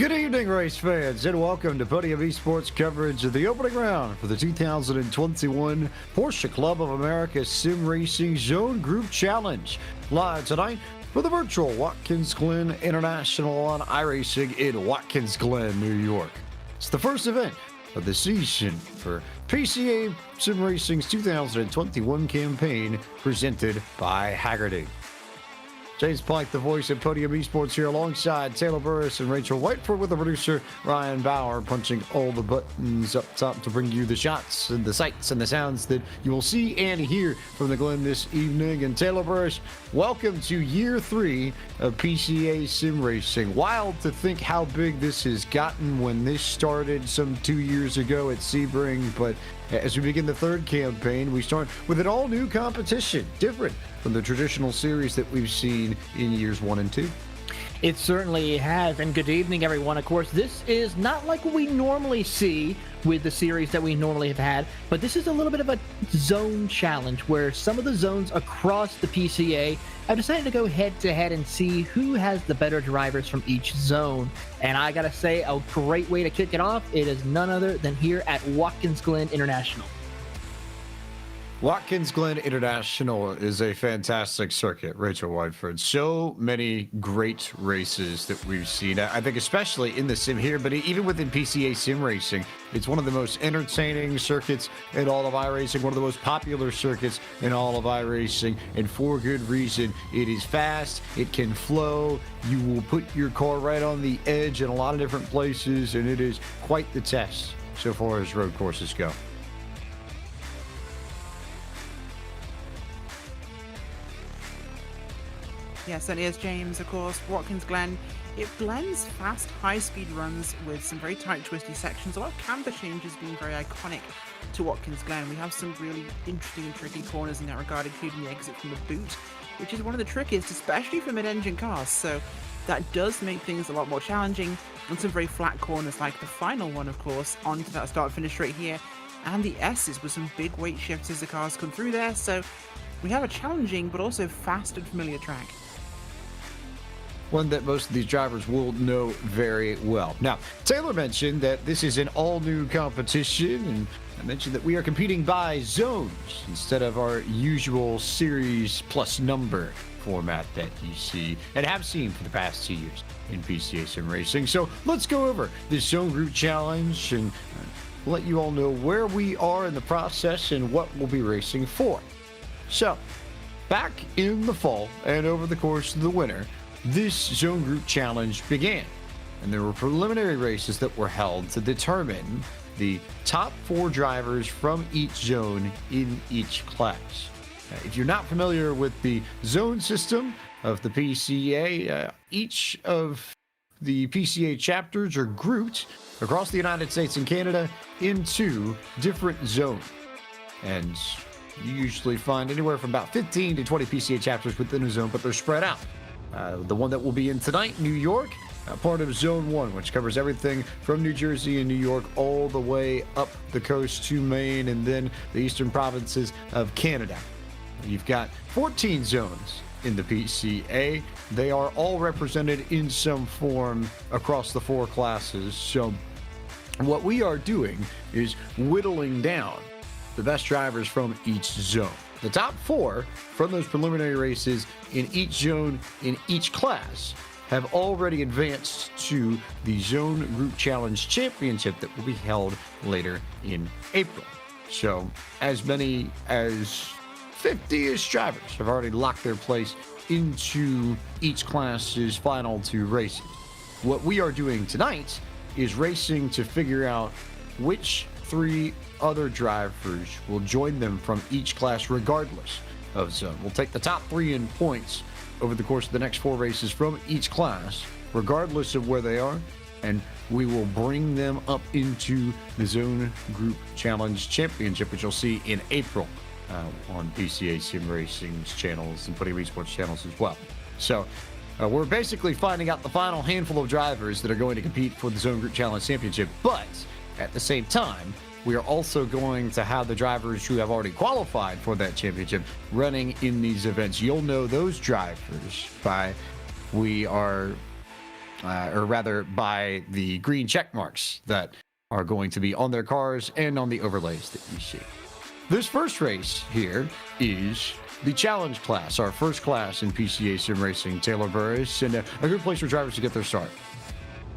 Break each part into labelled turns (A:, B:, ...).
A: Good evening, race fans, and welcome to Podium Esports coverage of the opening round for the 2021 Porsche Club of America Sim Racing Zone Group Challenge. Live tonight for the virtual Watkins Glen International on iRacing in Watkins Glen, New York. It's the first event of the season for PCA Sim Racing's 2021 campaign presented by Hagerty. James Plank, the voice of Podium Esports, here alongside Taylor Burris and Rachel Whiteford, with the producer Ryan Bauer punching all the buttons up top to bring you the shots and the sights and the sounds that you will see and hear from the Glen this evening. And Taylor Burris, welcome to year 3 of PCA Sim Racing. Wild to think how big this has gotten when this started some 2 years ago at Sebring, but as we begin the third campaign, we start with an all-new competition, different from the traditional series that we've seen in years 1 and 2.
B: It certainly has, and good evening, everyone. Of course, this is not like what we normally see with the series that we normally have had, but this is a little bit of a zone challenge where some of the zones across the PCA have decided to go head-to-head and see who has the better drivers from each zone. And I gotta say, a great way to kick it off, it is none other than here at Watkins Glen International.
A: Watkins Glen International is a fantastic circuit, Rachel Whiteford. So many great races that we've seen. I think especially in the sim here, but even within PCA Sim Racing, it's one of the most entertaining circuits in all of iRacing, one of the most popular circuits in all of iRacing, and for good reason. It is fast, it can flow, you will put your car right on the edge in a lot of different places, and it is quite the test so far as road courses go.
C: Yes, and here's James, of course. Watkins Glen. It blends fast, high-speed runs with some very tight, twisty sections. A lot of camber changes being very iconic to Watkins Glen. We have some really interesting and tricky corners in that regard, including the exit from the boot, which is one of the trickiest, especially for mid-engine cars. So that does make things a lot more challenging. And some very flat corners, like the final one, of course, onto that start-finish straight here. And the S's with some big weight shifts as the cars come through there. So we have a challenging, but also fast and familiar track.
A: One that most of these drivers will know very well. Now, Taylor mentioned that this is an all-new competition, and I mentioned that we are competing by zones instead of our usual series plus number format that you see and have seen for the past 2 years in PCA Sim Racing. So let's go over this Zone Group Challenge and let you all know where we are in the process and what we'll be racing for. So, back in the fall and over the course of the winter, this Zone Group Challenge began, and there were preliminary races that were held to determine the top 4 drivers from each zone in each class. If you're not familiar with the zone system of the PCA, each of the PCA chapters are grouped across the United States and Canada into different zones, and you usually find anywhere from about 15 to 20 PCA chapters within a zone, but they're spread out. The one that will be in tonight, New York, part of Zone 1, which covers everything from New Jersey and New York all the way up the coast to Maine and then the eastern provinces of Canada. You've got 14 zones in the PCA. They are all represented in some form across the 4 classes. So what we are doing is whittling down the best drivers from each zone. The top 4 from those preliminary races in each zone in each class have already advanced to the Zone Group Challenge Championship that will be held later in April. So as many as 50-ish drivers have already locked their place into each class's final 2 races. What we are doing tonight is racing to figure out which 3 other drivers will join them from each class regardless of zone. We'll take the top 3 in points over the course of the next 4 races from each class, regardless of where they are, and we will bring them up into the Zone Group Challenge Championship, which you'll see in April on PCA Sim Racing's channels and Podium Esports channels as well. So we're basically finding out the final handful of drivers that are going to compete for the Zone Group Challenge Championship, but at the same time, we are also going to have the drivers who have already qualified for that championship running in these events. You'll know those drivers by we are or rather by the green check marks that are going to be on their cars and on the overlays that you see. This first race here is the challenge class, our first class in PCA Sim Racing. Taylor Burris, and a good place for drivers to get their start.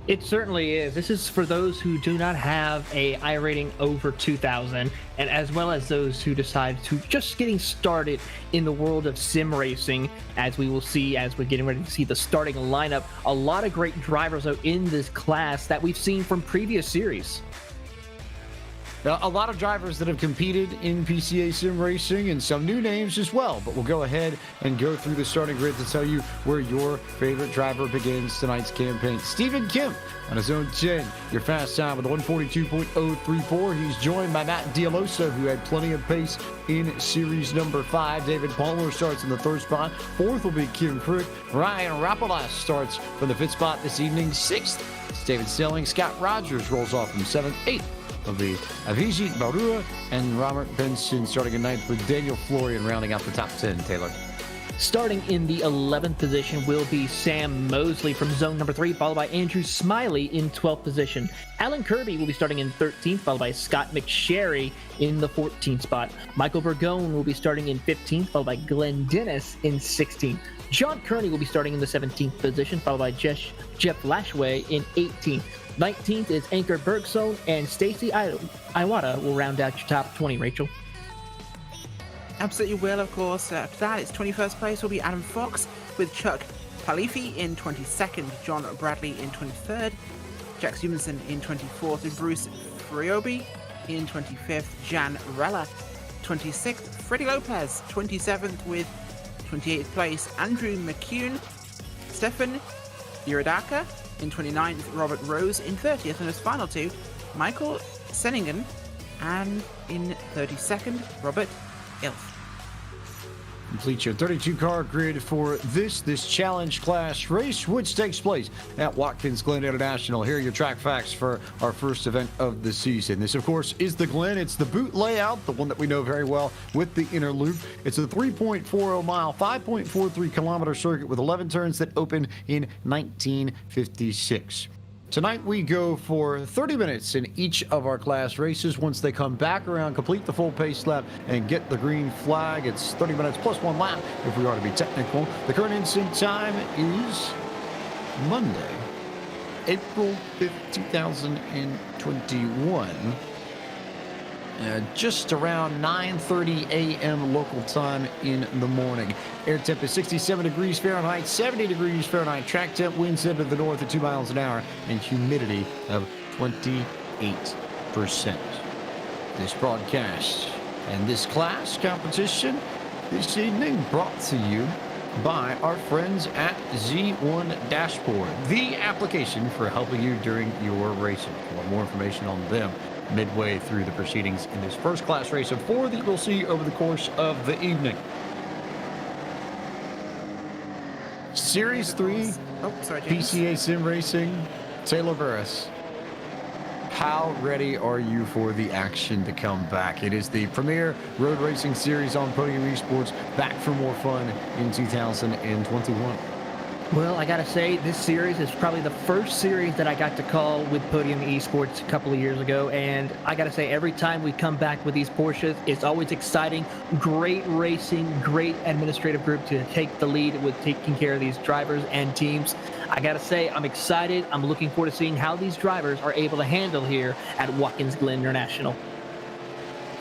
B: It certainly is. This is for those who do not have a I rating over 2,000, and as well as those who decide to just getting started in the world of sim racing, as we will see as we're getting ready to see the starting lineup. A lot of great drivers out in this class that we've seen from previous series.
A: Now, a lot of drivers that have competed in PCA Sim Racing and some new names as well, but we'll go ahead and go through the starting grid to tell you where your favorite driver begins tonight's campaign. Stephen Kim on his own 10, your fast time with 142.034. He's joined by Matt Dialosa, who had plenty of pace in series number 5. David Palmer starts in the 3rd spot. 4th will be Kim Pruitt. Ryan Rapolas starts from the 5th spot this evening. 6th is David Stelling. Scott Rogers rolls off from 7th. 8th will be Avijit Barua and Robert Benson starting at 9th, with Daniel Florian rounding out the top 10. Taylor.
B: Starting in the 11th position will be Sam Mosley from zone number 3, followed by Andrew Smiley in 12th position. Alan Kirby will be starting in 13th, followed by Scott McSherry in the 14th spot. Michael Bergone will be starting in 15th, followed by Glenn Dennis in 16th. John Kearney will be starting in the 17th position, followed by Jeff Lashway in 18th. 19th is Anchor Bergson, and Stacy Iwata will round out your top 20, Rachel.
C: Absolutely will, of course. After that, its 21st place will be Adam Fox, with Chuck Palifi in 22nd, John Bradley in 23rd, Jack Stevenson in 24th, and Bruce Friobi in 25th, Jan Rella 26th, Freddie Lopez 27th, with 28th place Andrew McCune, Stefan Iridaka in 29th, Robert Rose in 30th, and his final two, Michael Senningen, and in 32nd, Robert Ilf.
A: Complete your 32-car grid for this challenge class race, which takes place at Watkins Glen International. Here are your track facts for our first event of the season. This, of course, is the Glen. It's the boot layout, the one that we know very well with the inner loop. It's a 3.40 mile, 5.43 kilometer circuit with 11 turns that opened in 1956. Tonight we go for 30 minutes in each of our class races. Once they come back around, complete the full pace lap, and get the green flag, it's 30 minutes plus 1 lap if we are to be technical. The current instant time is Monday, April 5th, 2021. Just around 9:30 a.m. local time in the morning. Air temp is 67 degrees Fahrenheit, 70 degrees Fahrenheit. Track temp, winds into the north at 2 miles an hour, and humidity of 28%. This broadcast and this class competition this evening brought to you by our friends at Z1 Dashboard, the application for helping you during your racing. For more information on them, midway through the proceedings in this first class race of 4 that you'll see over the course of the evening. Series 3, PCA Sim Racing, Taylor Burris. How ready are you for the action to come back? It is the premier road racing series on Podium Esports, back for more fun in 2021.
B: Well, I gotta say, this series is probably the first series that I got to call with Podium Esports a couple of years ago, and I gotta say, every time we come back with these Porsches, it's always exciting. Great racing, great administrative group to take the lead with taking care of these drivers and teams. I gotta say, I'm excited. I'm looking forward to seeing how these drivers are able to handle here at Watkins Glen International.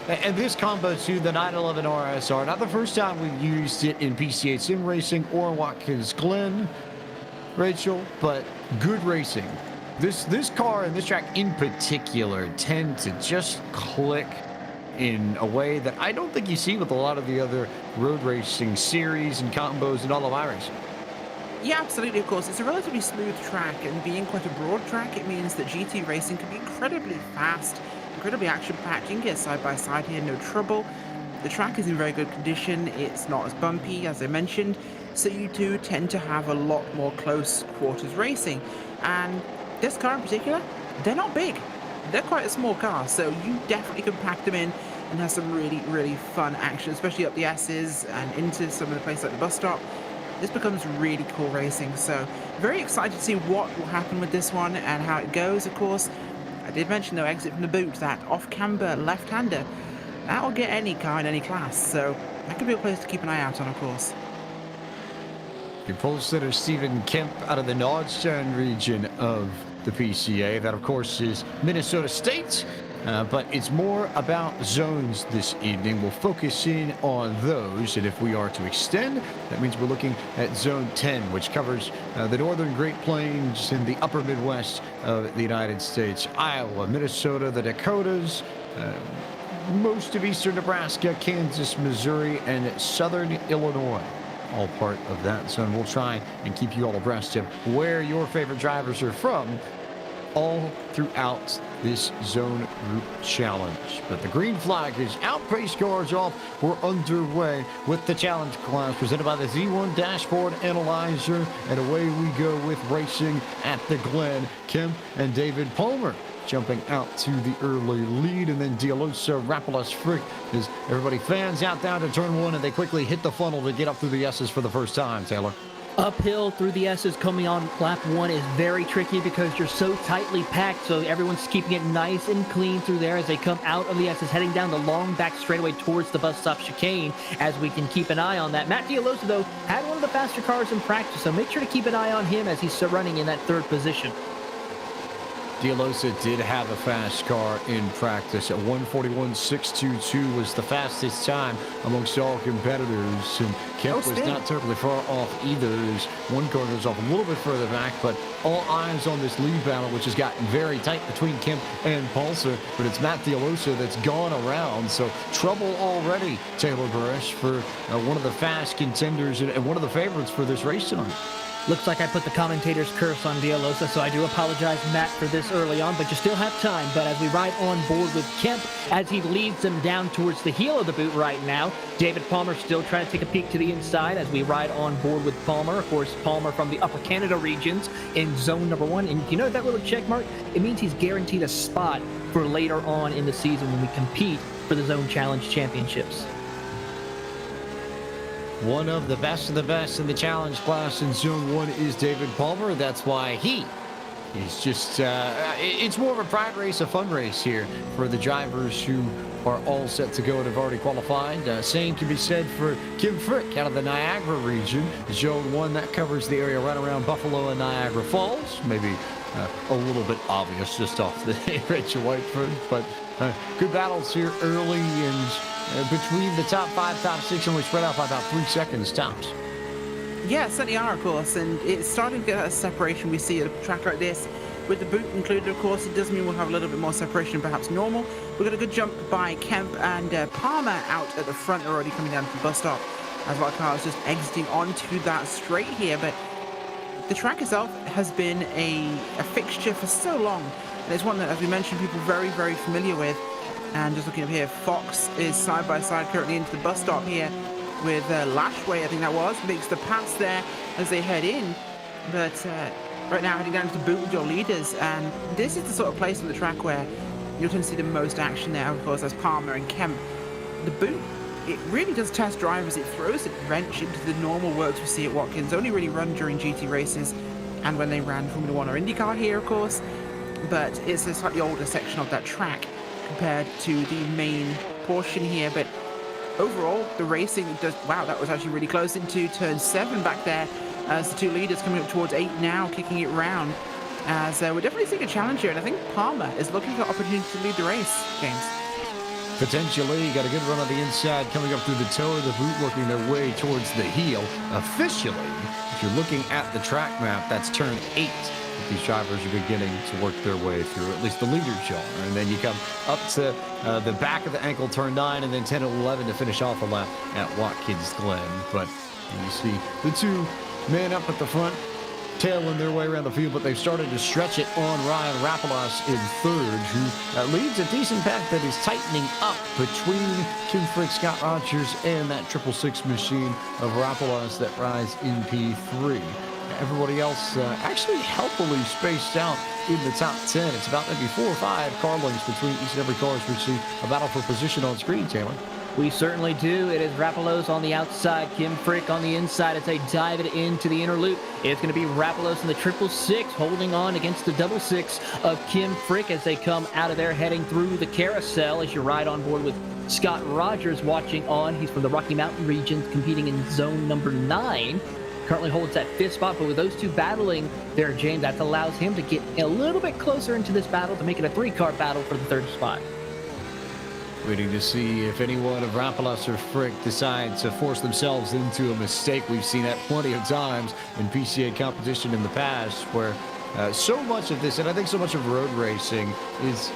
A: And this combo to the 911 RSR, not the first time we've used it in PCA Sim Racing or Watkins Glen, Rachel, but good racing. This car and this track in particular tend to just click in a way that I don't think you see with a lot of the other road racing series and combos and all of our racing.
C: Yeah, absolutely, of course. It's a relatively smooth track, and being quite a broad track, it means that GT racing can be incredibly fast, incredibly action-packed. You can get side-by-side here, no trouble. The track is in very good condition. It's not as bumpy, as I mentioned, so you do tend to have a lot more close quarters racing. And this car in particular, they're not big. They're quite a small car, so you definitely can pack them in and have some really, really fun action, especially up the S's and into some of the places like the bus stop. this becomes really cool racing. So very excited to see what will happen with this one and how it goes. Of course, I did mention though, exit from the boot, that off-camber left-hander, that will get any car in any class. So that could be a place to keep an eye out on, of course.
A: Your pole sitter Stephen Kemp out of the Nordstern region of the PCA. That, of course, is Minnesota State. But it's more about zones this evening. We'll focus in on those, and if we are to extend, that means we're looking at Zone 10, which covers the northern Great Plains and the upper Midwest of the United States, Iowa, Minnesota, the Dakotas, most of eastern Nebraska, Kansas, Missouri, and southern Illinois. All part of that zone. We'll try and keep you all abreast of where your favorite drivers are from all throughout this zone group challenge. But the green flag is out, pace cars off. We're underway with the challenge class presented by the Z1 Dashboard Analyzer, and away we go with racing at the Glen. Kemp and David Palmer jumping out to the early lead, and then Dialosa, Rapolas, Frick as everybody fans out down to turn one, and they quickly hit the funnel to get up through the S's for the first time. Taylor.
B: Uphill through the S's coming on lap one is very tricky because you're so tightly packed, so everyone's keeping it nice and clean through there as they come out of the S's, heading down the long back straightaway towards the bus stop chicane, as we can keep an eye on that. Matt Dialosa, though, had one of the faster cars in practice, so make sure to keep an eye on him as he's running in that third position.
A: Dialosa did have a fast car in practice. At 1:41.622 was the fastest time amongst all competitors. And Kemp was not terribly far off either. There's one car goes off a little bit further back, but all eyes on this lead battle, which has gotten very tight between Kemp and Palser. But it's Matt Dialosa that's gone around. So trouble already, Taylor Barish, for one of the fast contenders and one of the favorites for this race tonight.
B: Looks like I put the commentator's curse on Dialosa, so I do apologize, Matt, for this early on, but you still have time. But as we ride on board with Kemp, as he leads them down towards the heel of the boot right now, David Palmer still trying to take a peek to the inside as we ride on board with Palmer. Of course, Palmer from the Upper Canada regions in zone number one. And you know that little check mark? It means he's guaranteed a spot for later on in the season when we compete for the Zone Challenge Championships.
A: One of the best in the challenge class in Zone 1 is David Palmer. That's why he's just, it's more of a pride race, a fun race here for the drivers who are all set to go and have already qualified. Same can be said for Kim Frick out of the Niagara region. Zone 1, that covers the area right around Buffalo and Niagara Falls. Maybe a little bit obvious just off the Rachel Whiteford, but good battles here early, and between the top 5, top 6, and we spread out by about 3 seconds tops.
C: Yeah, certainly are, of course, and it's starting to get that separation we see at a track like this. With the boot included, of course, it does mean we'll have a little bit more separation than perhaps normal. We've got a good jump by Kemp and Palmer out at the front, already coming down to the bus stop, as our car is just exiting onto that straight here. But the track itself has been a fixture for so long, and it's one that, as we mentioned, people are very, very familiar with. And just looking up here, Fox is side by side currently into the bus stop here with Lashway, I think that was, makes the pass there as they head in. But right now heading down to the boot with your leaders, and this is the sort of place on the track where you'll tend to see the most action there, of course, as Palmer and Kemp. The boot, it really does test drivers. It throws a wrench into the normal works we see at Watkins, only really run during GT races and when they ran Formula 1 or IndyCar here, of course. But it's a slightly older section of that track compared to the main portion here. But overall, the racing does, wow, that was actually really close into turn 7 back there, as the two leaders coming up towards 8 now, kicking it round, as we're definitely seeing a challenge here, and I think Palmer is looking for opportunity to lead the race, James.
A: Potentially, got a good run on the inside, coming up through the toe of the boot, working their way towards the heel. Officially, if you're looking at the track map, that's turn 8. These drivers are beginning to work their way through, at least the leaders are. And then you come up to the back of the ankle, turn 9, and then 10 and 11 to finish off a lap at Watkins Glen. But you see the two men up at the front tailing their way around the field, but they've started to stretch it on Ryan Rapolas in third, who leads a decent pack that is tightening up between Kim Frick, Scott Rogers, and that 666 machine of Rapolas that rides in P3. Everybody else actually healthily spaced out in the top 10. It's about maybe 4 or 5 car lengths between each and every car as we see a battle for position on screen, Taylor.
B: We certainly do. It is Rapalos on the outside, Kim Frick on the inside as they dive it into the inner loop. It's going to be Rapalos in the 666 holding on against the 66 of Kim Frick as they come out of there heading through the carousel as you ride on board with Scott Rogers watching on. He's from the Rocky Mountain region competing in zone number 9. Currently holds that 5th spot, but with those two battling there, James, that allows him to get a little bit closer into this battle to make it a 3-car battle for the 3rd spot.
A: Waiting to see if anyone of Rapalos or Frick decides to force themselves into a mistake. We've seen that plenty of times in PCA competition in the past where so much of this, and I think so much of road racing, is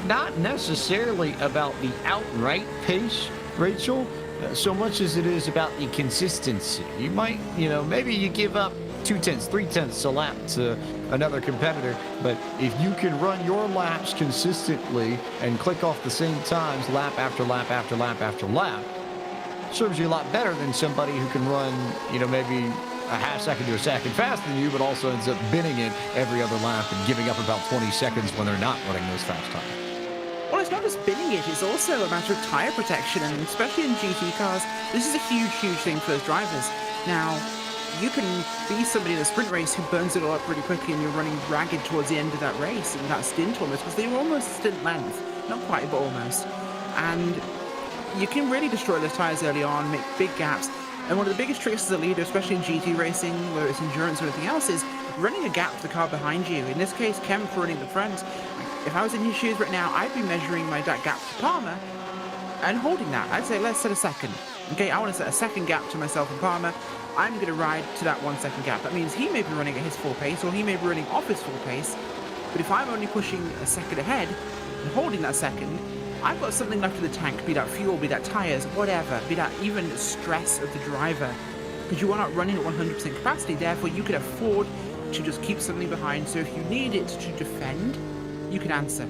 A: not necessarily about the outright pace, Rachel, so much as it is about the consistency. You might, maybe you give up 2/10, 3/10 a lap to another competitor, but if you can run your laps consistently and click off the same times lap after lap after lap after lap, serves you a lot better than somebody who can run, maybe a half second to a second faster than you, but also ends up binning it every other lap and giving up about 20 seconds when they're not running those fast times.
C: Well, it's not just binning it, it's also a matter of tyre protection, and especially in GT cars, this is a huge, huge thing for those drivers. Now, you can be somebody in a sprint race who burns it all up really quickly and you're running ragged towards the end of that race, and that stint almost, because they were almost stint length. Not quite, but almost. And you can really destroy those tyres early on, make big gaps. And one of the biggest tricks as a leader, especially in GT racing, whether it's endurance or anything else, is running a gap to the car behind you. In this case, Kemp running the front. If I was in his shoes right now, I'd be measuring that gap to Palmer and holding that. I'd say, let's set a second. Okay, I want to set a second gap to myself and Palmer. I'm going to ride to that 1 second gap. That means he may be running at his full pace, or he may be running off his full pace. But if I'm only pushing a second ahead and holding that second, I've got something left in the tank, be that fuel, be that tyres, whatever, be that even stress of the driver. Because you are not running at 100% capacity, therefore you can afford to just keep something behind. So if you need it to defend, you can answer.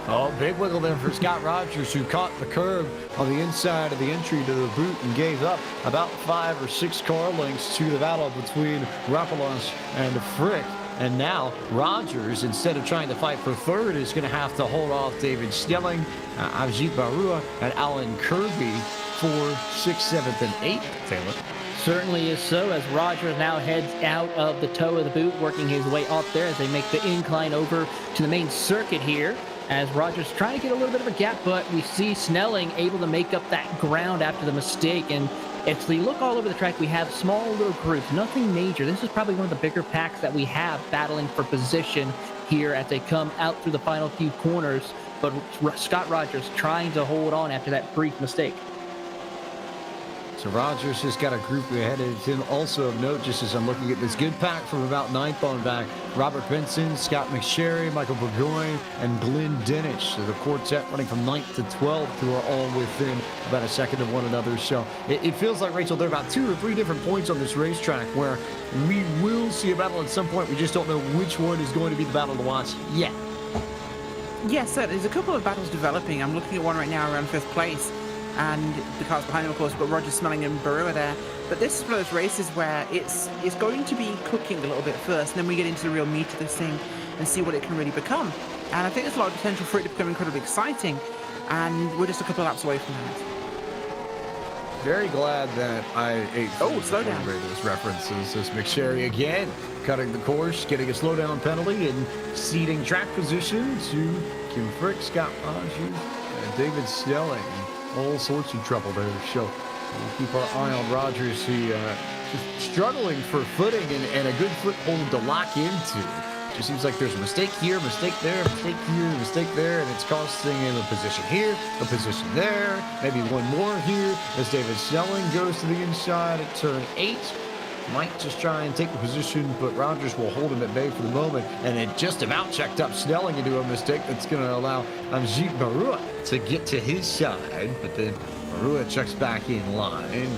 A: Oh, big wiggle there for Scott Rogers, who caught the curb on the inside of the entry to the boot and gave up about 5 or 6 car lengths to the battle between Rapalos and Frick. And now Rogers, instead of trying to fight for 3rd, is going to have to hold off David Snelling, Avjit Barua, and Alan Kirby for 6th, 7th, and 8th, Taylor.
B: Certainly is so, as Rogers now heads out of the toe of the boot, working his way up there as they make the incline over to the main circuit here. As Rogers trying to get a little bit of a gap, but we see Snelling able to make up that ground after the mistake. And if we look all over the track, we have small little groups, nothing major. This is probably one of the bigger packs that we have battling for position here as they come out through the final few corners. But Scott Rogers trying to hold on after that brief mistake.
A: So Rogers has got a group ahead of him. Also of note, just as I'm looking at this good pack from about 9th on back, Robert Benson, Scott McSherry, Michael Burgoyne, and Glen Denich. So the quartet running from 9th to 12th, who are all within about a second of one another. So it feels like, Rachel, there are about 2 or 3 different points on this racetrack where we will see a battle at some point. We just don't know which one is going to be the battle to watch yet.
C: Yes, there's a couple of battles developing. I'm looking at one right now around 5th place. And the cars behind him, of course, but Roger Snelling and Barua there. But this is one of those races where it's going to be cooking a little bit first, and then we get into the real meat of this thing and see what it can really become. And I think there's a lot of potential for it to become incredibly exciting, and we're just a couple of laps away from that.
A: Very glad that I ate
C: slow down.
A: Those references. This McSherry again cutting the course, getting a slowdown penalty, and ceding track position to Kim Frick, Scott Rogers, and David Snelling. All sorts of trouble there. So we'll keep our eye on Rogers. He just struggling for footing and a good foothold to lock into. Just seems like there's a mistake here, mistake there, mistake here, mistake there, and it's costing him a position here, a position there, maybe one more here as David Snelling goes to the inside at turn 8. Might just try and take the position, but Rogers will hold him at bay for the moment, and it just about checked up Snelling into a mistake that's going to allow Avjit Barua to get to his side, but then Barua checks back in line and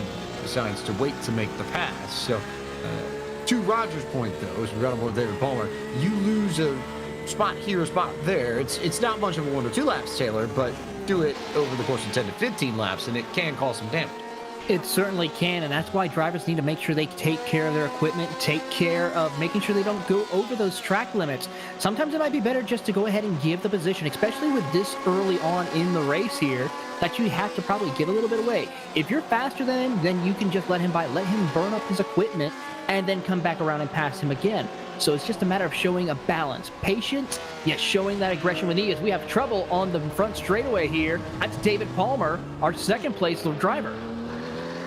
A: decides to wait to make the pass. So, to Rogers' point, though, as we got on board David Palmer, you lose a spot here, a spot there. It's not much of a 1 or 2 laps, Taylor, but do it over the course of 10 to 15 laps, and it can cause some damage.
B: It certainly can, and that's why drivers need to make sure they take care of their equipment, take care of making sure they don't go over those track limits. Sometimes it might be better just to go ahead and give the position, especially with this early on in the race here, that you have to probably give a little bit away. If you're faster than him, then you can just let him burn up his equipment, and then come back around and pass him again. So it's just a matter of showing a balance. Patience, yet showing that aggression with ease. We have trouble on the front straightaway here. That's David Palmer, our second place driver.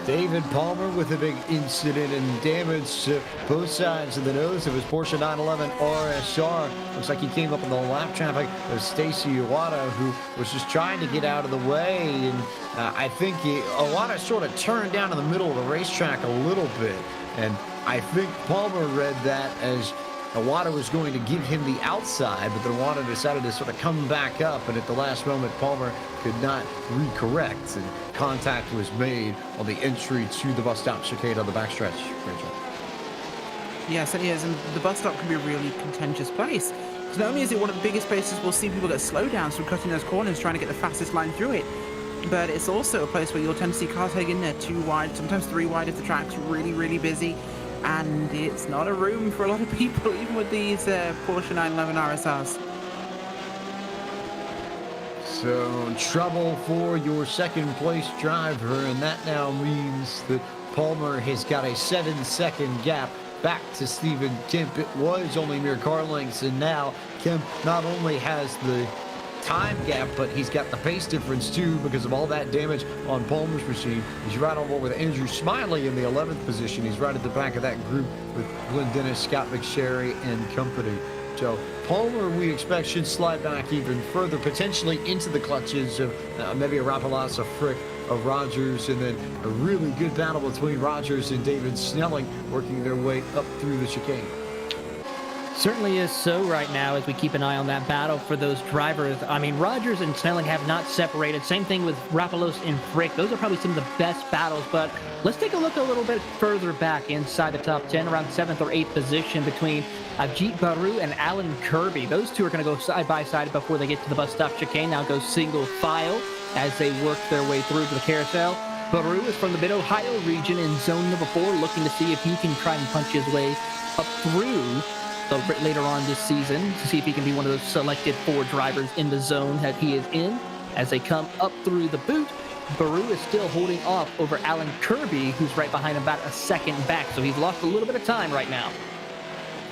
A: David Palmer with a big incident and damage to both sides of the nose of his Porsche 911 RSR. Looks like he came up in the lap traffic of Stacy Iwata, who was just trying to get out of the way. And I think Iwata sort of turned down in the middle of the racetrack a little bit. And I think Palmer read that as Iwata was going to give him the outside, but then Iwata decided to sort of come back up, and at the last moment, Palmer could not recorrect, and contact was made on the entry to the bus stop chicane on the backstretch. Rachel.
C: Yes, it is, and the bus stop can be a really contentious place. Because not only is it one of the biggest places we'll see people get slowdowns from cutting those corners, trying to get the fastest line through it, but it's also a place where you'll tend to see cars heading in there 2 wide, sometimes 3 wide if the track's really, really busy. And it's not a room for a lot of people, even with these Porsche 911 RSRs.
A: So trouble for your second place driver, and that now means that Palmer has got a 7-second gap back to Stephen Kemp. It was only mere car lengths, and now Kemp not only has the time gap, but he's got the pace difference too because of all that damage on Palmer's machine. He's right on board with Andrew Smiley in the 11th position. He's right at the back of that group with Glen Dennis, Scott McSherry, and company. So Palmer, we expect, should slide back even further, potentially into the clutches of maybe a Rapalasa, Frick, of Rogers, and then a really good battle between Rogers and David Snelling working their way up through the chicane.
B: Certainly is so right now as we keep an eye on that battle for those drivers. I mean, Rogers and Snelling have not separated. Same thing with Rapalos and Frick. Those are probably some of the best battles, but let's take a look a little bit further back inside the top 10, around 7th or 8th position between Ajit Baru and Alan Kirby. Those two are going to go side by side before they get to the bus stop chicane. Now go single file as they work their way through to the carousel. Baru is from the Mid-Ohio region in zone number 4, looking to see if he can try and punch his way up through later on this season to see if he can be one of those selected 4 drivers in the zone that he is in. As they come up through the boot, Baru is still holding off over Alan Kirby, who's right behind him about a second back, so he's lost a little bit of time right now.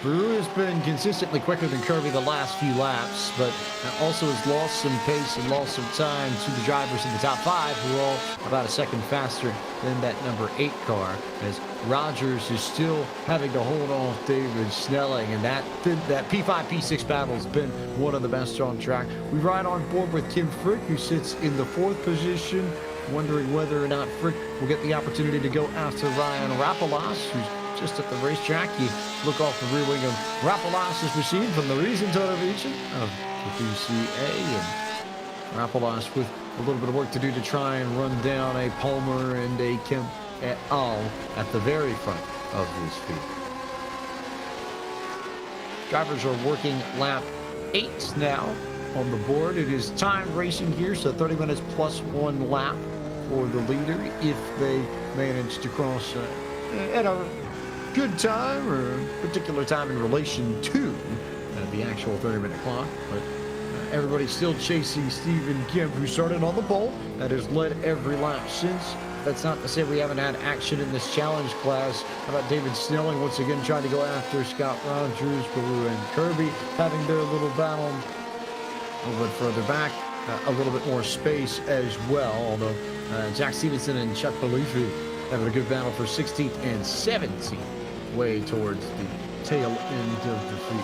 A: Baru has been consistently quicker than Kirby the last few laps, but also has lost some pace and lost some time to the drivers in the top 5, who are all about a second faster than that number 8 car, as Rogers is still having to hold off David Snelling, and that P5, P6 battle has been one of the best on track. We ride on board with Kim Frick, who sits in the 4th position, wondering whether or not Frick will get the opportunity to go after Ryan Rapalas, who's just at the racetrack. You look off the rear wing of Rapalas' machine from the recent television of the PCA, and Rapalas with a little bit of work to do to try and run down a Palmer and a Kemp et al. At the very front of this field. Drivers are working lap 8 now on the board. It is time racing here, so 30 minutes plus 1 lap for the leader if they manage to cross at a good time or a particular time in relation to the actual 30-minute clock. But everybody's still chasing Stephen Kemp, who started on the pole. That has led every lap since. That's not to say we haven't had action in this challenge class. How about David Snelling once again trying to go after Scott Rogers, Baru and Kirby having their little battle a little bit further back. A little bit more space as well, although Jack Stevenson and Chuck Belushi having a good battle for 16th and 17th, way towards the tail end of the field.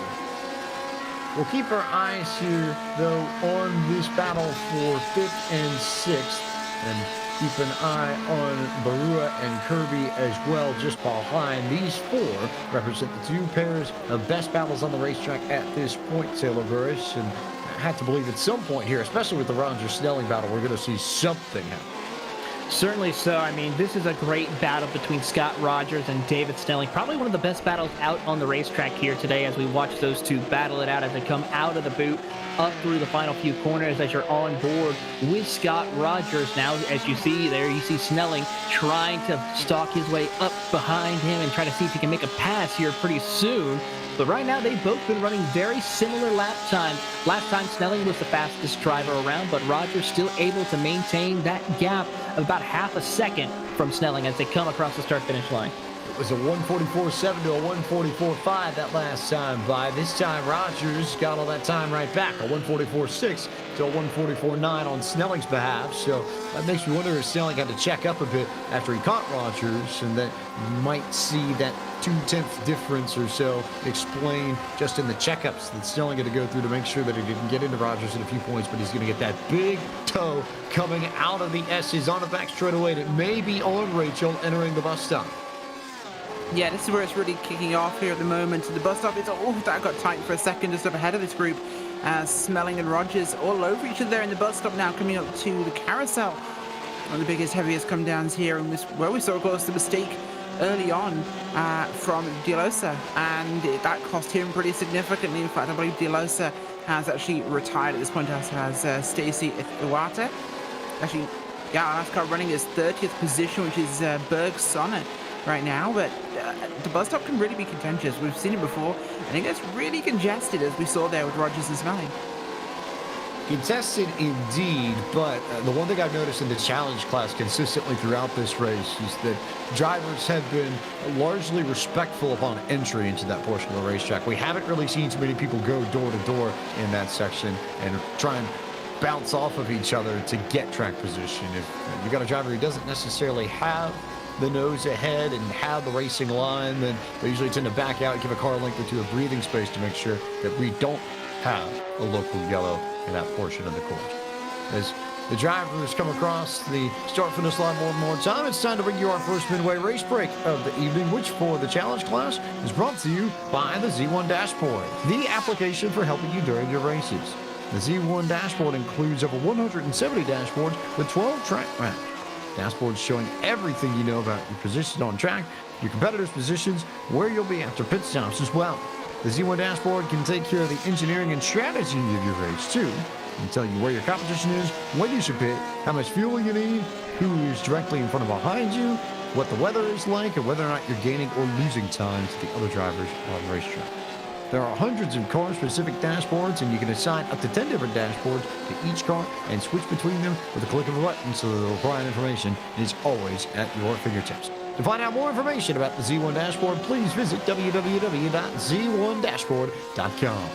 A: We'll keep our eyes here, though, on this battle for 5th and 6th, and keep an eye on Barua and Kirby as well, just behind. These 4 represent the 2 pairs of best battles on the racetrack at this point, Taylor Burris, and I have to believe at some point here, especially with the Rogers Snelling battle, we're going to see something happen.
B: Certainly so. I mean, this is a great battle between Scott Rogers and David Snelling. Probably one of the best battles out on the racetrack here today as we watch those two battle it out as they come out of the boot, up through the final few corners as you're on board with Scott Rogers. Now, as you see there, you see Snelling trying to stalk his way up behind him and try to see if he can make a pass here pretty soon. But right now, they've both been running very similar lap time. Last time, Snelling was the fastest driver around, but Rogers still able to maintain that gap of about half a second from Snelling as they come across the start-finish line.
A: It was a 144.7 to a 144.5 that last time by. This time, Rogers got all that time right back, a 144.6 to a 144.9 on Snelling's behalf. So that makes me wonder if Snelling had to check up a bit after he caught Rogers, and that you might see that 0.2 difference or so explained just in the checkups that Snelling had to go through to make sure that he didn't get into Rogers in a few points, but he's going to get that big toe coming out of the S's on the back straightaway, and it may be on Rachel entering the bus stop.
C: Yeah, this is where it's really kicking off here at the moment. The bus stop, that got tight for a second just up ahead of this group. Snelling and Rogers all over each other there in the bus stop now, coming up to the carousel. One of the biggest, heaviest come downs here, and where we saw, of course, the mistake early on from De Losa, and that cost him pretty significantly. In fact, I believe De Losa has actually retired at this point, as has Stacey Iwata. Actually, yeah, NASCAR running his 30th position, which is Berg Sonnet right now, but the bus stop can really be contentious. We've seen it before, and it gets really congested, as we saw there with Rogers and Snelling.
A: Contested indeed, but the one thing I've noticed in the challenge class consistently throughout this race is that drivers have been largely respectful upon entry into that portion of the racetrack. We haven't really seen too many people go door to door in that section and try and bounce off of each other to get track position. If you got a driver who doesn't necessarily have the nose ahead and have the racing line, then they usually tend to back out, give a car length or two of breathing space to make sure that we don't have a local yellow in that portion of the course. As the drivers come across the start-finish line one more time, it's time to bring you our first midway race break of the evening, which for the challenge class is brought to you by the Z1 Dashboard, the application for helping you during your races. The Z1 Dashboard includes over 170 dashboards with 12 track maps. Dashboards showing everything you know about your position on track, your competitors' positions, where you'll be after pit stops as well. The Z1 Dashboard can take care of the engineering and strategy of your race too. It can tell you where your competition is, when you should pit, how much fuel you need, who is directly in front or behind you, what the weather is like, and whether or not you're gaining or losing time to the other drivers on the racetrack. There are hundreds of car-specific dashboards, and you can assign up to 10 different dashboards to each car and switch between them with a click of a button, so the required information is always at your fingertips. To find out more information about the Z1 Dashboard, please visit www.z1dashboard.com.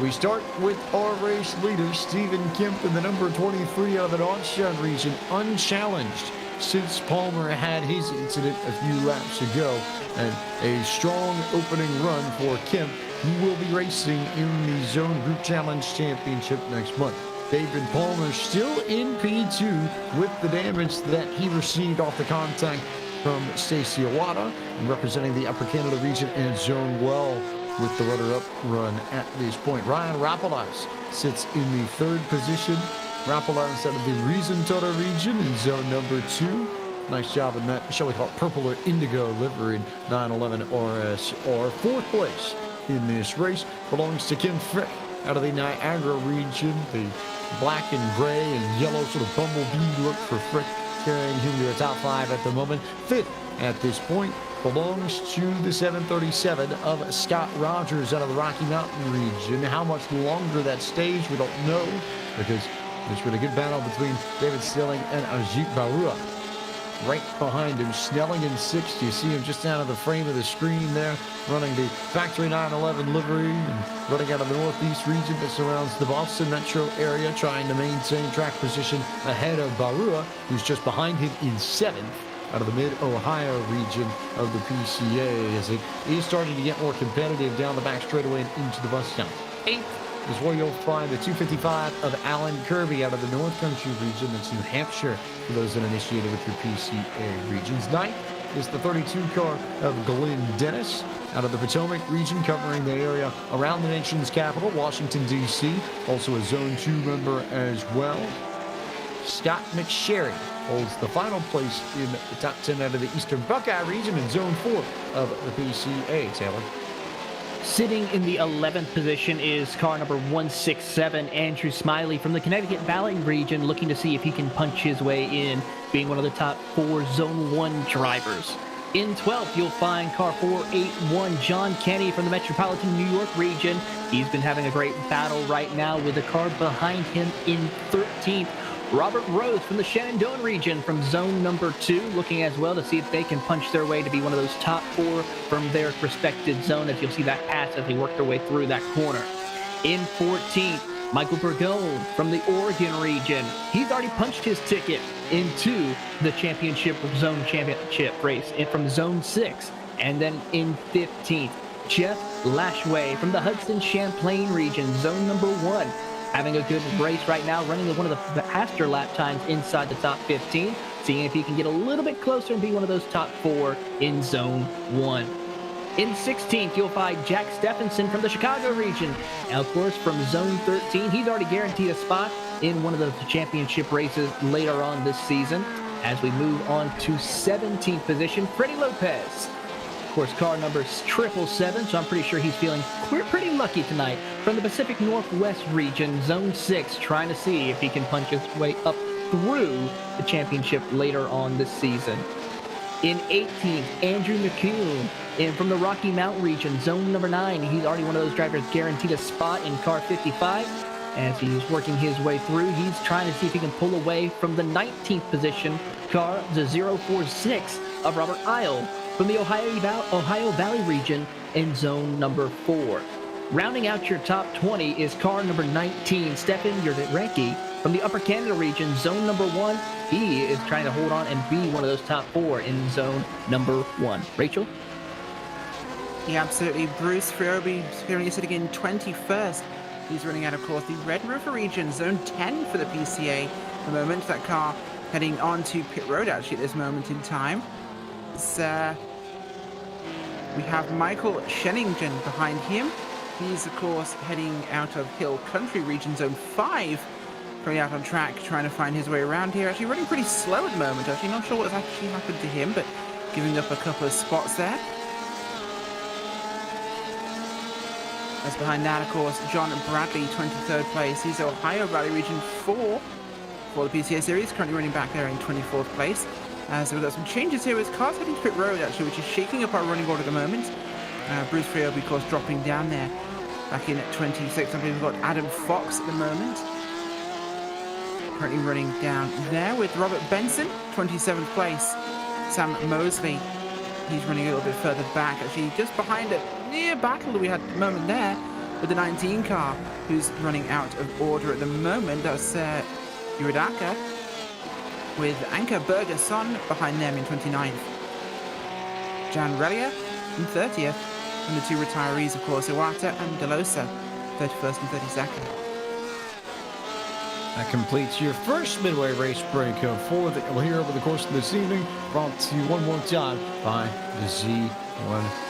A: We start with our race leader, Stephen Kemp, in the number 23 out of the Nordschleife region, unchallenged since Palmer had his incident a few laps ago, and a strong opening run for Kemp. He will be racing in the Zone Group Challenge Championship next month. David Palmer still in P2 with the damage that he received off the contact from Stacey Iwata, and representing the Upper Canada region and Zone well with the runner-up run at this point. Ryan Rapolas sits in the third position. Rapolas out of the Reason Toro region in zone number 2. Nice job in that, shall we call it, purple or indigo livery 911 RSR. Fourth place in this race belongs to Kim Frick out of the Niagara region. The black and gray and yellow sort of bumblebee look for Frick, carrying him to a top 5 at the moment. Fifth at this point belongs to the 737 of Scott Rogers out of the Rocky Mountain region. How much longer that stays, we don't know, because there's been a good battle between David Snelling and Ajit Barua. Right behind him, Snelling in 6th. You see him just out of the frame of the screen there, running the Factory 911 livery and running out of the Northeast region that surrounds the Boston metro area, trying to maintain track position ahead of Barua, who's just behind him in 7th out of the Mid-Ohio region of the PCA, as it is starting to get more competitive down the back straightaway and into the bus stop. 8th is where you'll find the 255 of Alan Kirby out of the North Country region. That's New Hampshire, for those that are initiated with your PCA regions. 9th is the 32 car of Glen Dennis out of the Potomac region, covering the area around the nation's capital, Washington, D.C., also a Zone 2 member as well. Scott McSherry holds the final place in the top 10 out of the Eastern Buckeye region in Zone 4 of the PCA. Taylor.
B: Sitting in the 11th position is car number 167, Andrew Smiley from the Connecticut Valley region, looking to see if he can punch his way in, being one of the top 4 Zone 1 drivers. In 12th, you'll find car 481, John Kenny from the Metropolitan New York region. He's been having a great battle right now with the car behind him in 13th. Robert Rose from the Shenandoah region from zone number 2, looking as well to see if they can punch their way to be one of those top 4 from their respected zone, as you'll see that pass as they work their way through that corner. In 14th, Michael Bergone from the Oregon region. He's already punched his ticket into the zone championship race from zone 6. And then in 15th, Jeff Lashway from the Hudson Champlain region, zone number 1. Having a good race right now, running one of the faster lap times inside the top 15, seeing if he can get a little bit closer and be one of those top 4 in zone 1. In 16th, you'll find Jack Stephenson from the Chicago region. Now, of course, from zone 13, he's already guaranteed a spot in one of the championship races later on this season. As we move on to 17th position, Freddie Lopez. Of course, car number 777, so I'm pretty sure he's feeling pretty lucky tonight. From the Pacific Northwest region, zone 6, trying to see if he can punch his way up through the championship later on this season. In 18th, Andrew McCune. And from the Rocky Mountain region, zone number 9, he's already one of those drivers guaranteed a spot in car 55. As he's working his way through, he's trying to see if he can pull away from the 19th position car, the 046 of Robert Isle from the Ohio Valley region in zone number 4. Rounding out your top 20 is car number 19, Stefan Yurrecki from the Upper Canada region, zone number 1. He is trying to hold on and be one of those top 4 in zone number 1. Rachel?
C: Yeah, absolutely. Bruce Friobi is sitting in 21st. He's running out, of course, the Red River region, zone 10 for the PCA. The moment that car heading onto pit road actually at this moment in time. We have Michael Shenningen behind him. He's, of course, heading out of Hill Country region, zone 5. Coming out on track, trying to find his way around here. Actually running pretty slow at the moment. Actually not sure what's actually happened to him, but giving up a couple of spots there. As behind that, of course, John Bradley, 23rd place. He's Ohio Valley region 4 for the PCA series. Currently running back there in 24th place. So we've got some changes here with cars heading to pit road, actually, which is shaking up our running order at the moment. Bruce Friobi, of course, dropping down there. Back in at 26th. I believe we've got Adam Fox at the moment. Currently running down there with Robert Benson, 27th place. Sam Mosley, he's running a little bit further back, actually just behind a near battle that we had at the moment there with the 19 car, who's running out of order at the moment. That's Uradaka with Anka Bergerson behind them in 29th. Jan Relia in 30th, and the 2 retirees, of course, Iwata and Delosa, 31st and 32nd.
A: That completes your first midway race break of 4 that you'll hear over the course of this evening, brought to you one more time by the Z1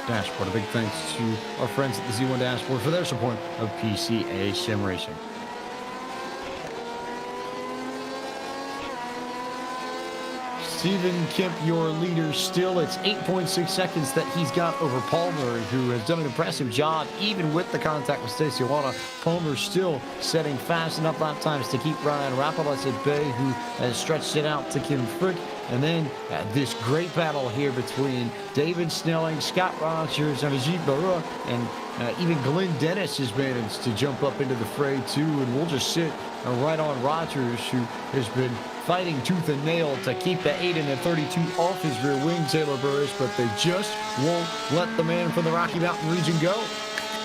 A: Dashboard. A big thanks to our friends at the Z1 Dashboard for their support of PCA Sim Racing. Stephen Kemp, your leader still. It's 8.6 seconds that he's got over Palmer, who has done an impressive job even with the contact with Stacy Iwata. Palmer still setting fast enough lap times to keep Ryan Rapalas at bay, who has stretched it out to Kim Frick. And then this great battle here between David Snelling, Scott Rogers, and Ajit Barua, and even Glenn Dennis has managed to jump up into the fray too. And we'll just sit right on Rogers, who has been fighting tooth and nail to keep the 8 and the 32 off his rear wing, Taylor Burris, but they just won't let the man from the Rocky Mountain region go.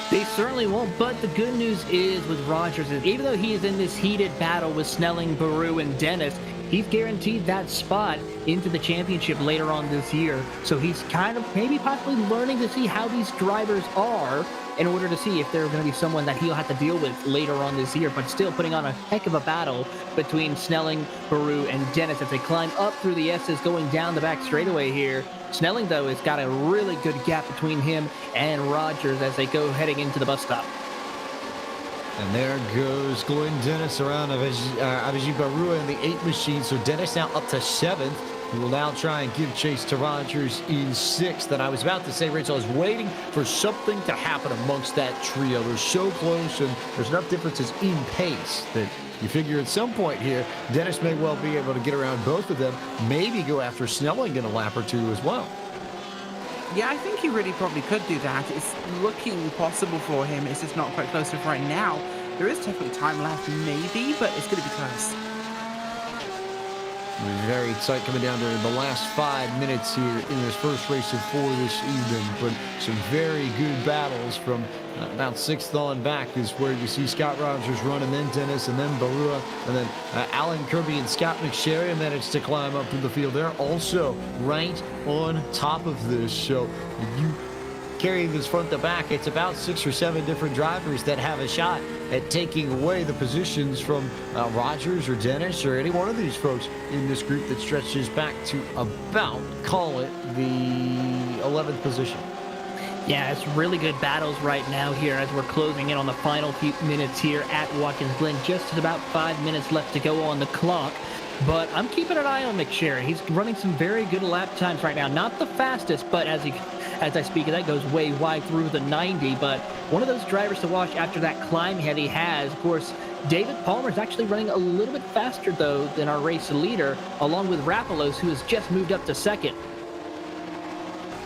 B: They certainly won't, but the good news is with Rogers, is even though he is in this heated battle with Snelling, Baru, and Dennis, he's guaranteed that spot into the championship later on this year. So he's kind of maybe possibly learning to see how these drivers are in order to see if they're going to be someone that he'll have to deal with later on this year, but still putting on a heck of a battle between Snelling, Baru, and Dennis as they climb up through the S's going down the back straightaway here. Snelling, though, has got a really good gap between him and Rogers as they go heading into the bus stop.
A: And there goes Glen Dennis around Abhijit Barua in the 8 machine. So Dennis now up to 7th. He will now try and give chase to Rogers in 6th. And I was about to say, Rachel, I was waiting for something to happen amongst that trio. They're so close, and there's enough differences in pace that you figure at some point here, Dennis may well be able to get around both of them, maybe go after Snelling in a lap or 2 as well.
C: Yeah, I think he really probably could do that. It's looking possible for him. It's just not quite close enough right now. There is definitely time left, maybe, but it's going to be close.
A: Very tight coming down to the last 5 minutes here in this first race of 4 this evening. But some very good battles from about 6th on back is where you see Scott Rogers run, and then Dennis, and then Barua, and then Alan Kirby and Scott McSherry managed to climb up through the field. They're also right on top of this. So you carry this front to back, it's about 6 or 7 different drivers that have a shot at taking away the positions from Rogers or Dennis or any one of these folks in this group that stretches back to about, call it, the 11th position.
B: Yeah, it's really good battles right now here as we're closing in on the final few minutes here at Watkins Glen. Just about 5 minutes left to go on the clock. But I'm keeping an eye on McSherry. He's running some very good lap times right now. Not the fastest, but as I speak of that, goes way wide through the 90. But one of those drivers to watch after that climb that he has. Of course, David Palmer is actually running a little bit faster, though, than our race leader, along with Rapolos, who has just moved up to 2nd.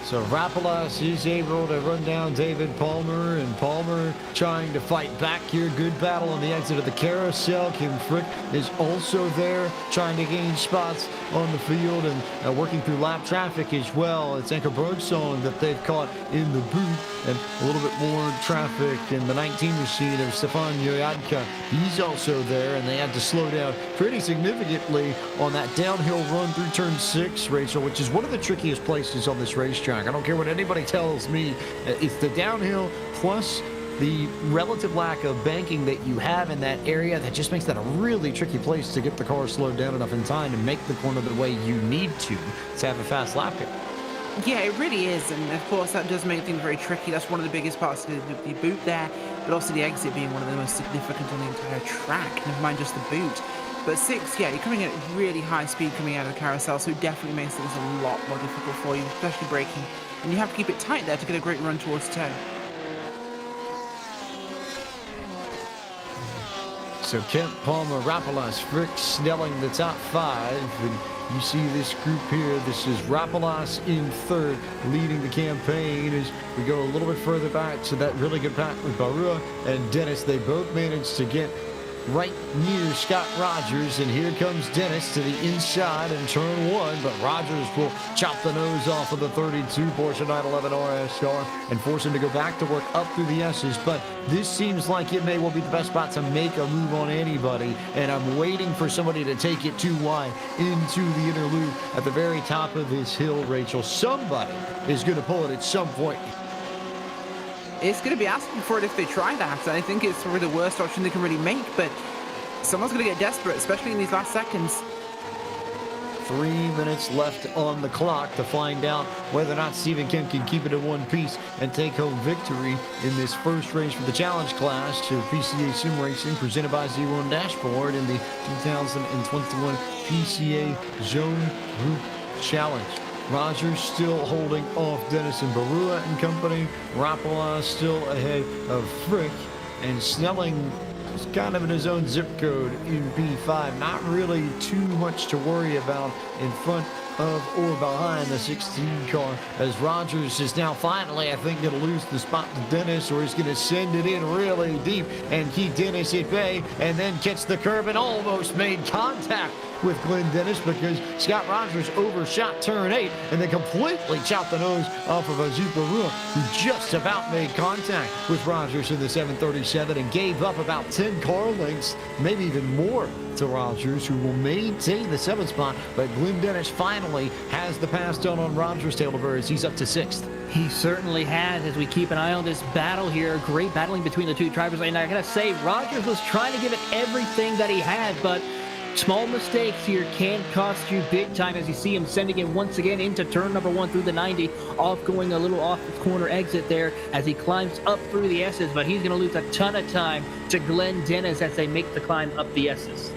A: So Rapolos is able to run down David Palmer, and Palmer trying to fight back here. Good battle on the exit of the carousel. Kim Frick is also there trying to gain spots on the field and working through lap traffic as well. It's Anker Bergson that they've caught in the boot, and a little bit more traffic in the 19 machine of Stefan Yoyadka. He's also there, and they had to slow down pretty significantly on that downhill run through turn 6, Rachel, which is one of the trickiest places on this racetrack. I don't care what anybody tells me. It's the downhill plus the relative lack of banking that you have in that area that just makes that a really tricky place to get the car slowed down enough in time to make the corner the way you need to have a fast lap here.
C: Yeah, it really is, and of course that does make things very tricky. That's one of the biggest parts of the boot there, but also the exit being one of the most significant on the entire track, never mind just the boot. But 6, yeah, you're coming in at really high speed coming out of the carousel, so it definitely makes things a lot more difficult for you, especially braking. And you have to keep it tight there to get a great run towards turn.
A: So Kemp, Palmer, Rapolos, Frick, Snelling, the top 5. And you see this group here. This is Rapolos in 3rd, leading the campaign as we go a little bit further back to that really good pack with Barua and Dennis. They both managed to get right near Scott Rogers, and here comes Dennis to the inside in turn 1, but Rogers will chop the nose off of the 32 Porsche 911 RS car and force him to go back to work up through the S's. But this seems like it may well be the best spot to make a move on anybody, and I'm waiting for somebody to take it too wide into the inner loop at the very top of this hill, Rachel. Somebody is going to pull it at some point.
C: It's going to be asking for it if they try that. I think it's probably the worst option they can really make, but someone's going to get desperate, especially in these last seconds.
A: 3 minutes left on the clock to find out whether or not Stephen Kemp can keep it in one piece and take home victory in this first race for the challenge class to PCA Sim Racing, presented by Z1 Dashboard in the 2021 PCA Zone Group Challenge. Rogers still holding off Dennis and Barua and company. Rapolos still ahead of Frick, and Snelling is kind of in his own zip code in P5. Not really too much to worry about in front of or behind the 16 car, as Rogers is now finally, I think, going to lose the spot to Dennis, or he's going to send it in really deep and keep Dennis at bay, and then catch the curb and almost made contact with Glen Dennis, because Scott Rogers overshot turn 8 and then completely chopped the nose off of Ajit Barua, who just about made contact with Rogers in the 737 and gave up about 10 car lengths, maybe even more, to Rogers, who will maintain the 7th spot. But Glen Dennis finally has the pass done on Rogers' tail of birds. He's up to 6th.
B: He certainly has, as we keep an eye on this battle here. Great battling between the two drivers. And I gotta say, Rogers was trying to give it everything that he had, but Small mistakes here can cost you big time, as you see him sending it once again into turn number 1 through the 90, going a little off the corner exit there as he climbs up through the S's, but he's going to lose a ton of time to Glen Dennis as they make the climb up the S's.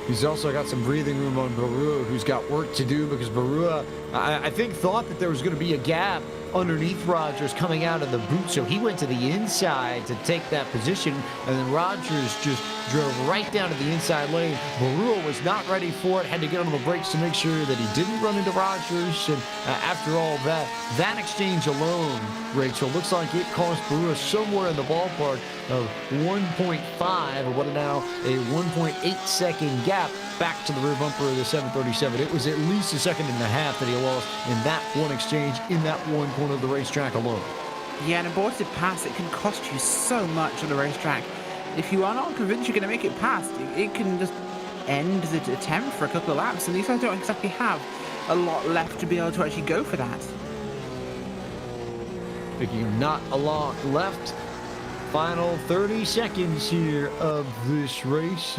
A: He's also got some breathing room on Barua, who's got work to do, because Barua, I think, thought that there was going to be a gap underneath Rogers coming out of the boot, so he went to the inside to take that position, and then Rogers just drove right down to the inside lane. Barua was not ready for it, had to get on the brakes to make sure that he didn't run into Rogers, and after all that exchange alone, Rachel, looks like it cost Barua somewhere in the ballpark of 1.5, or what are now a 1.8 second gap back to the rear bumper of the 737. It was at least a second and a half that he lost in that one exchange in that one corner of the racetrack alone.
C: Yeah, an aborted pass, it can cost you so much on the racetrack. If you are not convinced you're going to make it past, it can just end the attempt for a couple of laps, and these guys don't exactly have a lot left to be able to actually go for that.
A: Thinking not a lot left. Final 30 seconds here of this race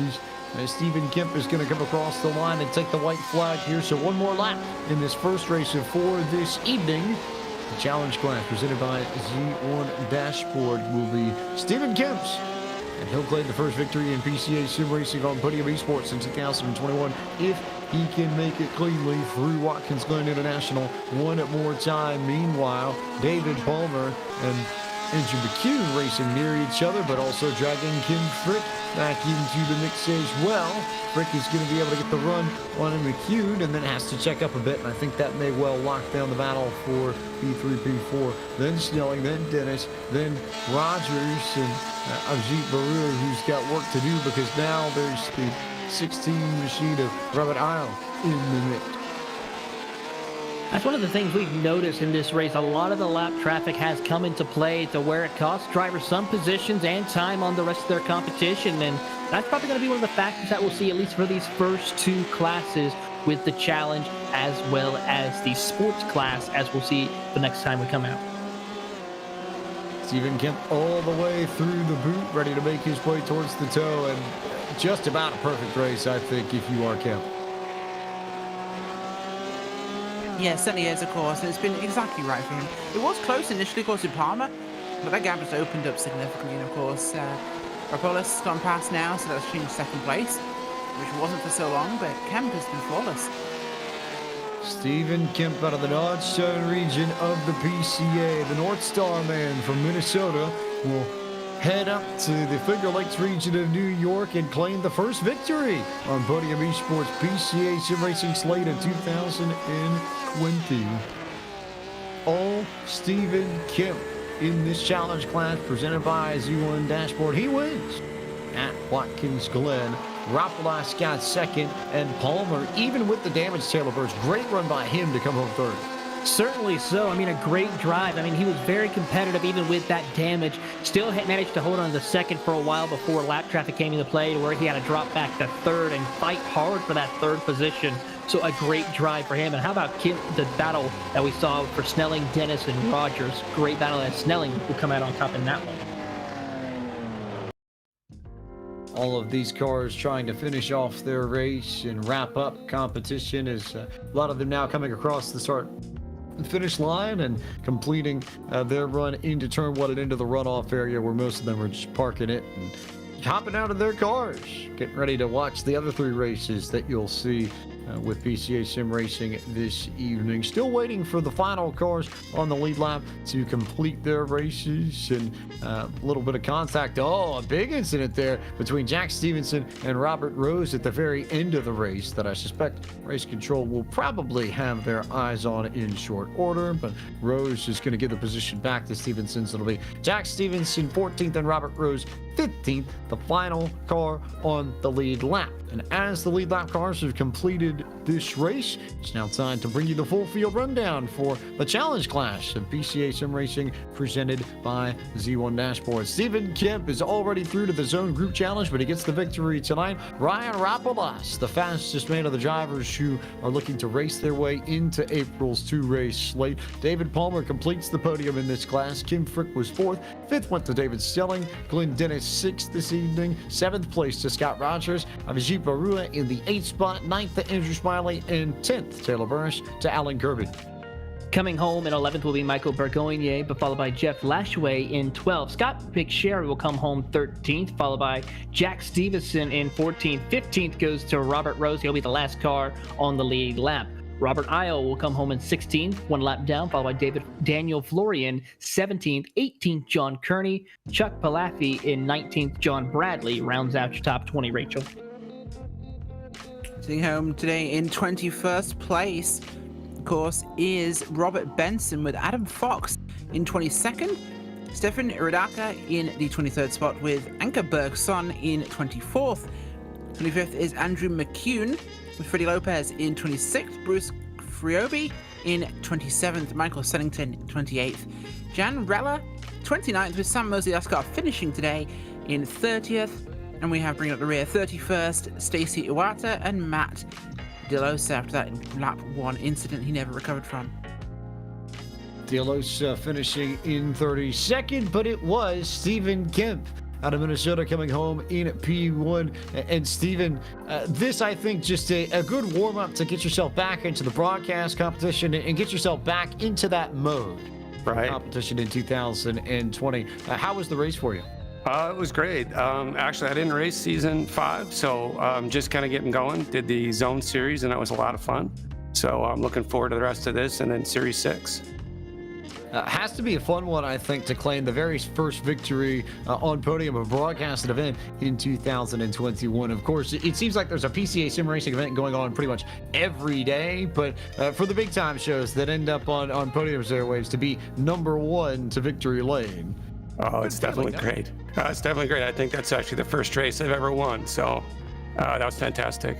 A: as Stephen Kemp is going to come across the line and take the white flag here. So one more lap in this first race of 4 this evening. The challenge class presented by Z1 Dashboard will be Stephen Kemp's, and he'll claim the first victory in PCA sim racing on Podium Esports in 2021 if he can make it cleanly through Watkins Glen International one more time. Meanwhile, David Palmer and Andrew McCune racing near each other, but also dragging Kim Frick back into the mix as well. Frick is going to be able to get the run on McCune and then has to check up a bit, and I think that may well lock down the battle for P3, P4. Then Snelling, then Dennis, then Rogers, and Ajit Barua, who's got work to do because now there's the 16 machine of Robert Isle in the mix.
B: That's one of the things we've noticed in this race. A lot of the lap traffic has come into play to where it costs drivers some positions and time on the rest of their competition. And that's probably going to be one of the factors that we'll see, at least for these first 2 classes, with the challenge as well as the sports class, as we'll see the next time we come out.
A: Stephen Kemp all the way through the boot, ready to make his way towards the toe, and just about a perfect race, I think, if you are Kemp.
C: Yeah, it certainly is, of course, and it's been exactly right for him. It was close initially, of course, with Palmer, but that gap has opened up significantly, and of course, Rapolis has gone past now, so that's changed second place, which wasn't for so long, but Kemp has been flawless.
A: Stephen Kemp out of the Dodgestone region of the PCA. The North Star man from Minnesota will head up to the Finger Lakes region of New York and claim the first victory on Podium Esports PCA Sim Racing slate in 2020. All Stephen Kemp in this challenge class presented by Z1 Dashboard. He wins at Watkins Glen. Rapolas got second, and Palmer, even with the damage Taylor Burst, great run by him to come home third.
B: Certainly so. I mean, a great drive. I mean, he was very competitive even with that damage. Still had managed to hold on to the second for a while before lap traffic came into play, to where he had to drop back to third and fight hard for that third position. So a great drive for him. And how about the battle that we saw for Snelling, Dennis, and Rogers? Great battle, and Snelling will come out on top in that one.
A: All of these cars trying to finish off their race and wrap up competition, as a lot of them now coming across the start and finish line and completing their run into turn 1 and into the runoff area, where most of them are just parking it and hopping out of their cars, getting ready to watch the other 3 races that you'll see with PCA Sim Racing this evening. Still waiting for the final cars on the lead lap to complete their races, and a little bit of contact. Oh, a big incident there between Jack Stevenson and Robert Rose at the very end of the race that I suspect race control will probably have their eyes on in short order, but Rose is going to give the position back to Stevenson, so it'll be Jack Stevenson 14th and Robert Rose 15th, the final car on the lead lap. And as the lead lap cars have completed this race. It's now time to bring you the full field rundown for the challenge class of PCA Sim Racing presented by Z1 Dashboard. Stephen Kemp is already through to the Zone Group Challenge, but he gets the victory tonight. Ryan Rapolas, the fastest man of the drivers who are looking to race their way into April's two-race slate. David Palmer completes the podium in this class. Kim Frick was 4th. 5th went to David Stelling. Glen Dennis 6th this evening. 7th place to Scott Rogers. Avijit Barua in the 8th spot. 9th to Andrew Smiley. And 10th, Taylor Burris to Alan Kirby.
B: Coming home in 11th will be Michael Bergogne, but followed by Jeff Lashway in 12th. Scott McSherry will come home 13th, followed by Jack Stevenson in 14th. 15th goes to Robert Rose. He'll be the last car on the lead lap. Robert Isle will come home in 16th, 1 lap down, followed by Daniel Florian, 17th, 18th, John Kearney, Chuck Palaffi in 19th, John Bradley rounds out your top 20, Rachel.
C: Sitting home today in 21st place, of course, is Robert Benson with Adam Fox in 22nd, Stefan Iridaka in the 23rd spot with Anka Bergson in 24th. 25th is Andrew McCune with Freddie Lopez in 26th, Bruce Friobi in 27th, Michael Sennington 28th, Jan Rella 29th with Sam Mosley-Ascott finishing today in 30th, and we have bringing up the rear 31st, Stacey Iwata and Matt DeLosa after that lap 1 incident he never recovered from.
A: DeLosa finishing in 32nd, but it was Stephen Kemp out of Minnesota coming home in P1. And Stephen, this, I think, just a good warm-up to get yourself back into the broadcast competition and get yourself back into that mode.
D: Right.
A: Competition in 2020. How was the race for you?
D: It was great. Actually, I didn't race season 5, so just kind of getting going. Did the Zone Series, and that was a lot of fun. So I'm looking forward to the rest of this, and then Series 6.
A: Has to be a fun one, I think, to claim the very first victory on podium of a broadcasted event in 2021. Of course, it seems like there's a PCA sim racing event going on pretty much every day, but for the big time shows that end up on podiums airwaves, to be number 1 to victory lane.
D: Oh, it's definitely great. It's definitely great. I think that's actually the first race I've ever won, so that was fantastic.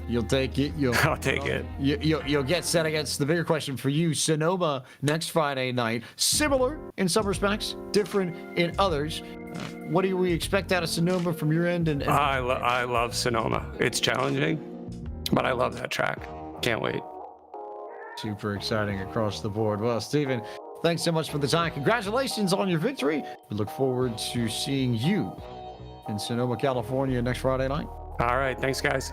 A: You'll take it.
D: I'll take it.
A: You'll get set against the bigger question for you. Sonoma next Friday night. Similar in some respects, different in others. What do we expect out of Sonoma from your end? And
D: I love Sonoma. It's challenging, but I love that track. Can't wait.
A: Super exciting across the board. Well, Stephen, thanks so much for the time. Congratulations on your victory. We look forward to seeing you in Sonoma, California next Friday night.
D: All right. Thanks, guys.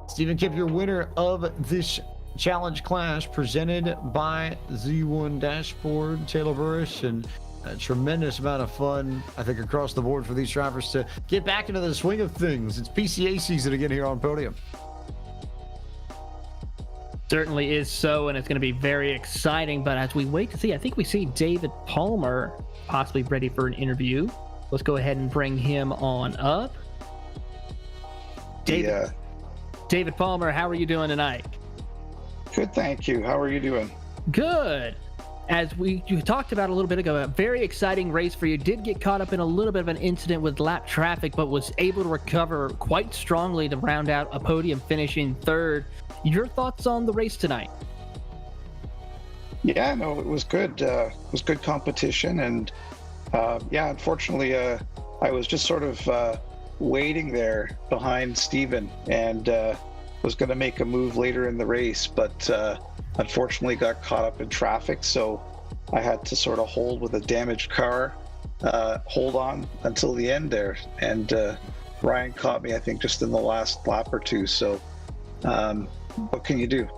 A: Stephen Kemp, your winner of this challenge class presented by Z1 Dashboard. Taylor Burris, and a tremendous amount of fun, I think, across the board for these drivers to get back into the swing of things. It's PCA season again here on Podium.
B: Certainly is so, and it's going to be very exciting. But as we wait to see, I think we see David Palmer possibly ready for an interview. Let's go ahead and bring him on up. David Palmer, how are you doing tonight?
E: Good, thank you. How are you doing?
B: Good. As you talked about a little bit ago, a very exciting race for you. Did get caught up in a little bit of an incident with lap traffic, but was able to recover quite strongly to round out a podium finish in 3rd. Your thoughts on the race tonight?
E: Yeah, no, it was good. It was good competition, and unfortunately, I was just sort of waiting there behind Steven and was going to make a move later in the race, but unfortunately got caught up in traffic, so I had to sort of hold with a damaged car, hold on until the end there, and Ryan caught me, I think, just in the last lap or two, so what can you do?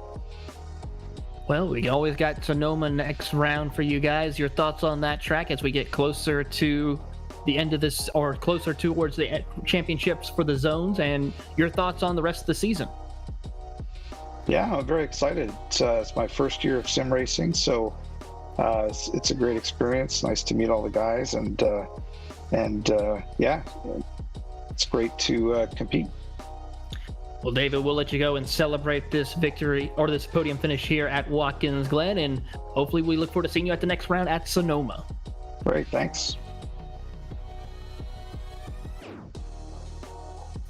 B: Well, we always got Sonoma next round for you guys. Your thoughts on that track as we get closer to the end of this, or closer towards the championships for the zones, and your thoughts on the rest of the season?
E: Yeah, I'm very excited. It's my first year of sim racing, so it's a great experience. Nice to meet all the guys, and it's great to compete.
B: Well, David, we'll let you go and celebrate this victory, or this podium finish here at Watkins Glen, and hopefully we look forward to seeing you at the next round at Sonoma.
E: Great, thanks.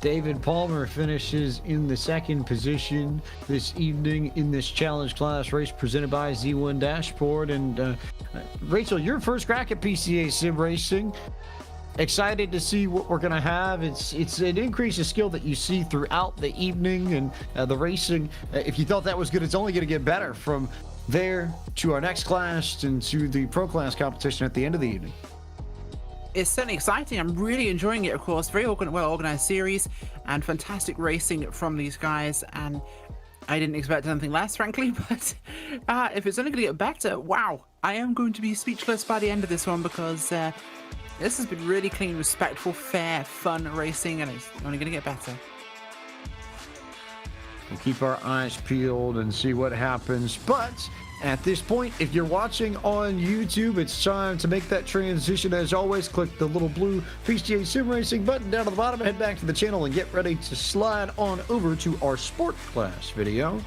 A: David Palmer finishes in the second position this evening in this challenge class race presented by Z1 Dashboard. And Rachel, your first crack at PCA Sim Racing. Excited to see what we're going to have. It's an increase of skill that you see throughout the evening, and the racing, if you thought that was good, it's only going to get better from there to our next class and to the pro class competition at the end of the evening.
C: It's certainly exciting. I'm really enjoying it, of course. Very well organized series and fantastic racing from these guys. And I didn't expect anything less, frankly. But if it's only going to get better, wow, I am going to be speechless by the end of this one, because this has been really clean, respectful, fair, fun racing, and it's only going to get better.
A: We'll keep our eyes peeled and see what happens. But at this point, if you're watching on YouTube, it's time to make that transition. As always, click the little blue PCA Sim Racing button down at the bottom, head back to the channel, and get ready to slide on over to our sport class video.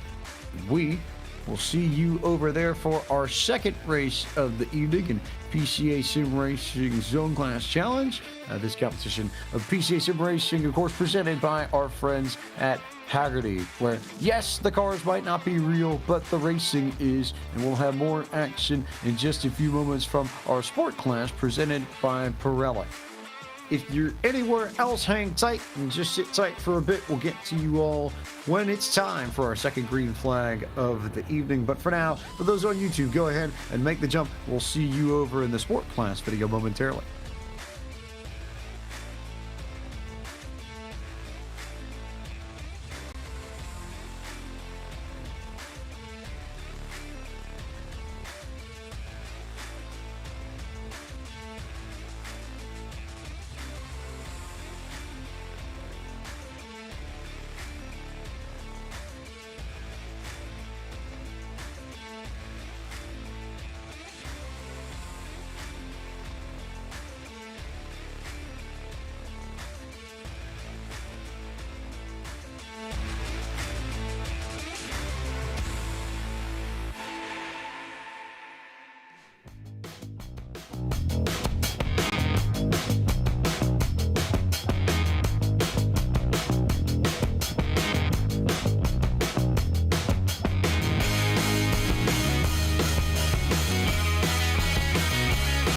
A: We will see you over there for our second race of the evening in PCA Sim Racing Zone Class Challenge. This competition of PCA Sim Racing, of course, presented by our friends at Hagerty, where, yes, the cars might not be real, but the racing is, and we'll have more action in just a few moments from our sport class presented by Pirelli. If you're anywhere else, hang tight and just sit tight for a bit. We'll get to you all when it's time for our second green flag of the evening. But for now, for those on YouTube, go ahead and make the jump. We'll see you over in the sport class video momentarily.